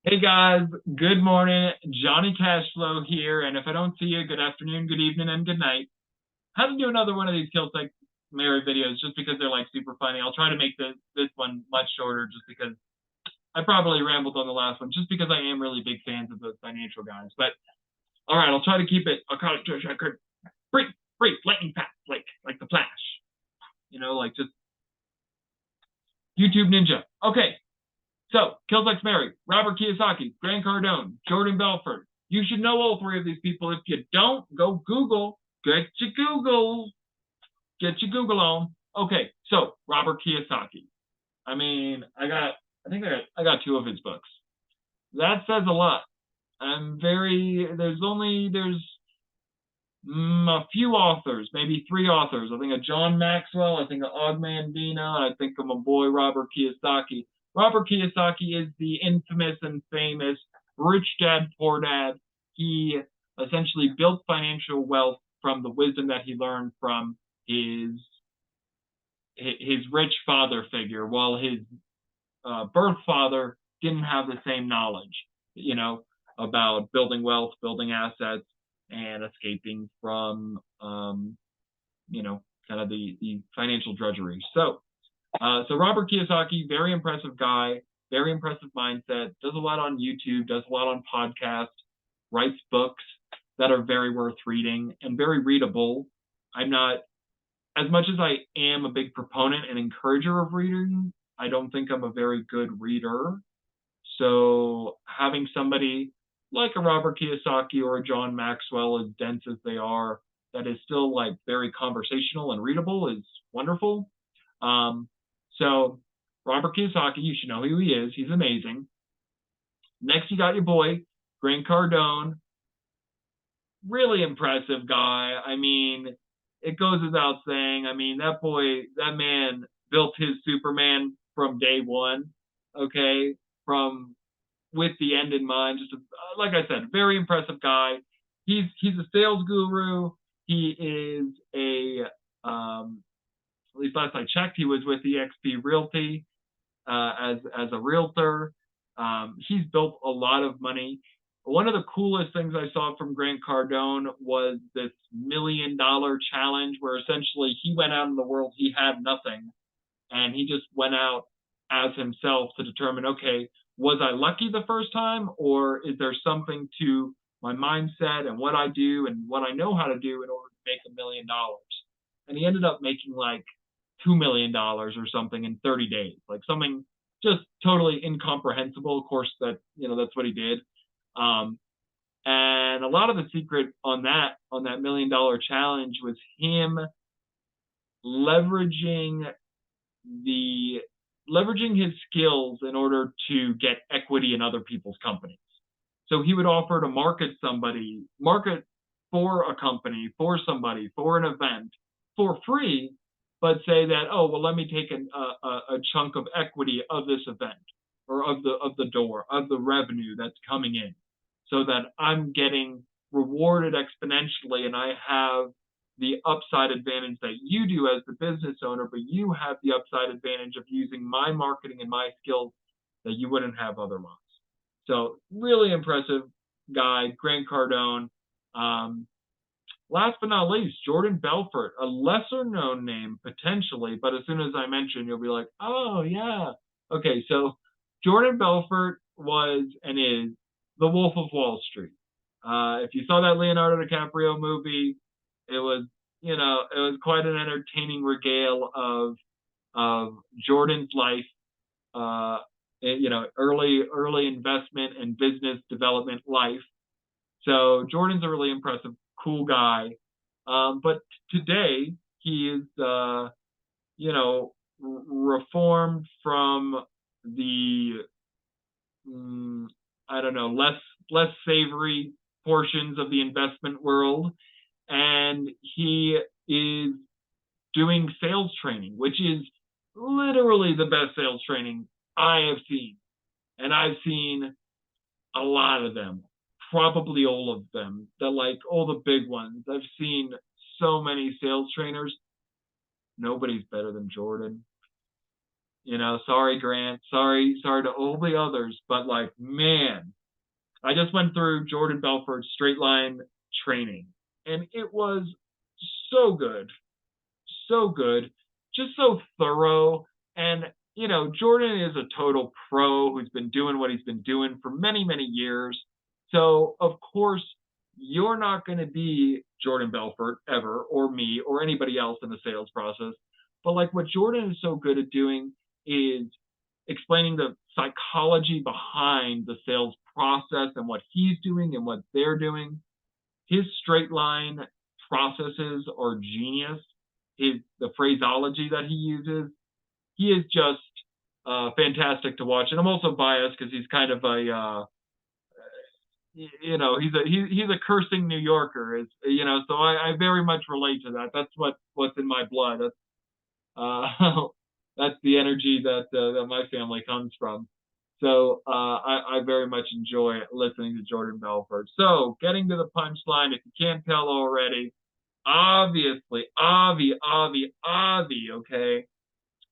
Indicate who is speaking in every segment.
Speaker 1: Hey guys, good morning. Johnny Cashflow here, and if I don't see you, good afternoon, good evening, and good night. Had to do another one of these Kill Tech Mary videos just because they're like super funny. I'll try to make this one much shorter just because I probably rambled on the last one, just because I am really big fans of those financial guys. But all right, I'll try to keep it. I'll try to brief, brief, lightning fast, like the Flash. Like just YouTube Ninja. Okay, so, Kiyosaki Mary, Robert Kiyosaki, Grant Cardone, Jordan Belfort. You should know all three of these people. If you don't, go Google. Get your Google. Get your Google on. Okay, so Robert Kiyosaki. I mean, I got two of his books. That says a lot. There's a few authors, maybe three authors. I think of John Maxwell, I think of Og Mandino, and I think of my boy Robert Kiyosaki. Robert Kiyosaki is the infamous and famous Rich Dad Poor Dad. He essentially built financial wealth from the wisdom that he learned from his rich father figure, while his birth father didn't have the same knowledge, about building wealth, building assets, and escaping from, kind of the financial drudgery. So Robert Kiyosaki, very impressive guy, very impressive mindset, does a lot on YouTube, does a lot on podcasts, writes books that are very worth reading and very readable. I'm not, as much as I am a big proponent and encourager of reading, I don't think I'm a very good reader. So having somebody like a Robert Kiyosaki or a John Maxwell, as dense as they are, that is still like very conversational and readable is wonderful. So Robert Kiyosaki, you should know who he is. He's amazing. Next, you got your boy, Grant Cardone. Really impressive guy. I mean, it goes without saying. I mean, that man built his Superman from day one, okay? From with the end in mind. Like I said, very impressive guy. He's a sales guru. He is at least last I checked, he was with eXp Realty as a realtor. He's built a lot of money. One of the coolest things I saw from Grant Cardone was this $1 million challenge, where essentially he went out in the world, he had nothing, and he just went out as himself to determine, okay, was I lucky the first time, or is there something to my mindset and what I do and what I know how to do in order to make $1 million? And he ended up making like $2 million or something in 30 days, like something just totally incomprehensible. Of course, that's what he did. And a lot of the secret on that $1 million challenge was him leveraging his skills in order to get equity in other people's companies. So he would offer to market for a company, for somebody, for an event for free, but say that, oh, well, let me take a chunk of equity of this event, or of the revenue that's coming in, so that I'm getting rewarded exponentially, and I have the upside advantage that you do as the business owner, but you have the upside advantage of using my marketing and my skills that you wouldn't have otherwise. So really impressive guy, Grant Cardone. Last but not least, Jordan Belfort, a lesser known name potentially, but as soon as I mention, you'll be like, oh yeah. Okay, so Jordan Belfort was and is the Wolf of Wall Street. If you saw that Leonardo DiCaprio movie, it was quite an entertaining regale of Jordan's life. Early investment and business development life. So Jordan's a really impressive, cool guy. But today he is, reformed from the, I don't know, less savory portions of the investment world, and he is doing sales training, which is literally the best sales training I have seen. And I've seen a lot of them, probably all of them, all the big ones. I've seen so many sales trainers. Nobody's better than Jordan. Sorry, Grant. Sorry to all the others. But like, man, I just went through Jordan Belfort's straight line training, and it was so good, so good, just so thorough. And Jordan is a total pro who's been doing what he's been doing for many, many years. So of course you're not going to be Jordan Belfort ever, or me, or anybody else in the sales process. But like what Jordan is so good at doing is explaining the psychology behind the sales process and what he's doing and what they're doing. His straight line processes are genius. The phraseology that he uses, he is just fantastic to watch. And I'm also biased because he's kind of a he's a cursing New Yorker, so I very much relate to that. That's what's in my blood. That's the energy that my family comes from. So I very much enjoy listening to Jordan Belfort. So getting to the punchline, if you can't tell already, obviously, okay,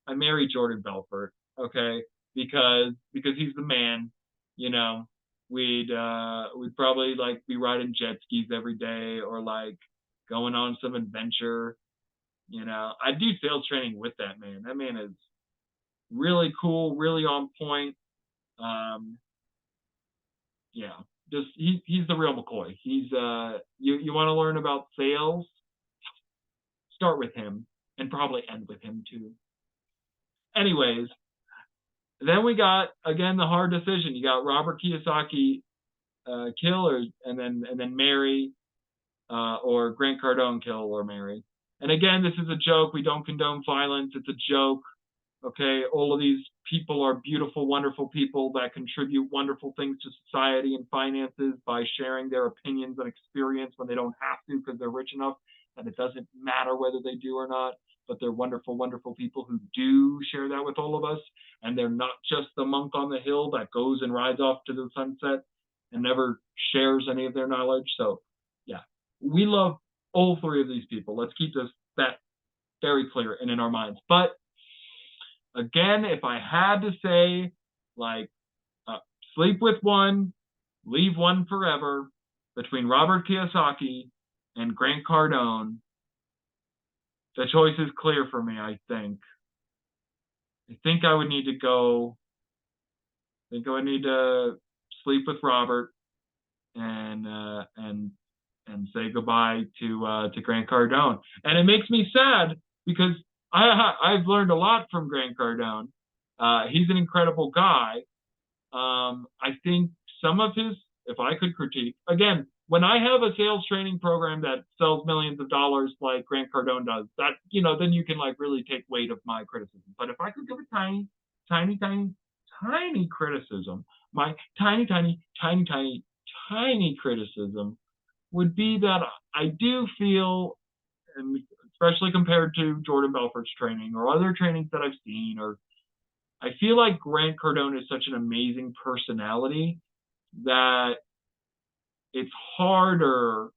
Speaker 1: I married Jordan Belfort, okay, because he's the man. We'd probably like be riding jet skis every day or like going on some adventure. I do sales training with that man. That man is really cool, really on point. Yeah, just he's the real McCoy. He's you want to learn about sales, start with him and probably end with him too. Anyways, then we got again the hard decision. You got Robert Kiyosaki kill and then marry, or Grant Cardone kill or marry. And again, this is a joke. We don't condone violence. It's a joke. Okay, all of these people are beautiful, wonderful people that contribute wonderful things to society and finances by sharing their opinions and experience when they don't have to because they're rich enough that it doesn't matter whether they do or not. But they're wonderful, wonderful people who do share that with all of us. And they're not just the monk on the hill that goes and rides off to the sunset and never shares any of their knowledge. So, yeah, we love all three of these people. Let's keep that very clear and in our minds. But again, if I had to say, like, sleep with one, leave one forever, between Robert Kiyosaki and Grant Cardone, the choice is clear for me, I think. I think I would need to go. I think I would need to sleep with Robert and say goodbye to Grant Cardone. And it makes me sad because I've learned a lot from Grant Cardone. He's an incredible guy. I think some of his, if I could critique, again, when I have a sales training program that sells millions of dollars like Grant Cardone does, that, then you can like really take weight of my criticism. But if I could give a tiny, tiny, tiny, tiny criticism, my tiny, tiny, tiny, tiny, tiny criticism would be that I do feel, and especially compared to Jordan Belfort's training or other trainings that I've seen, or I feel like Grant Cardone is such an amazing personality that it's harder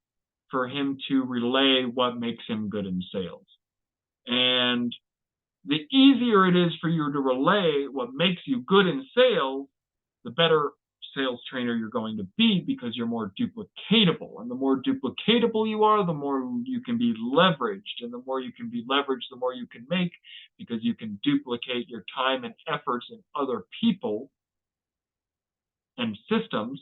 Speaker 1: for him to relay what makes him good in sales. And the easier it is for you to relay what makes you good in sales, the better sales trainer you're going to be because you're more duplicatable. And the more duplicatable you are, the more you can be leveraged. And the more you can be leveraged, the more you can make because you can duplicate your time and efforts in other people and systems.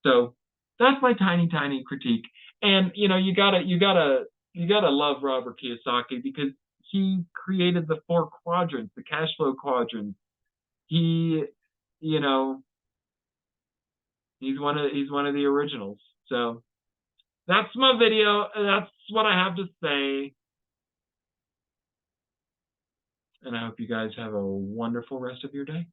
Speaker 1: So that's my tiny, tiny critique. And you gotta love Robert Kiyosaki because he created the 4 quadrants, the cash flow quadrants. He's one of the originals. So that's my video. That's what I have to say. And I hope you guys have a wonderful rest of your day.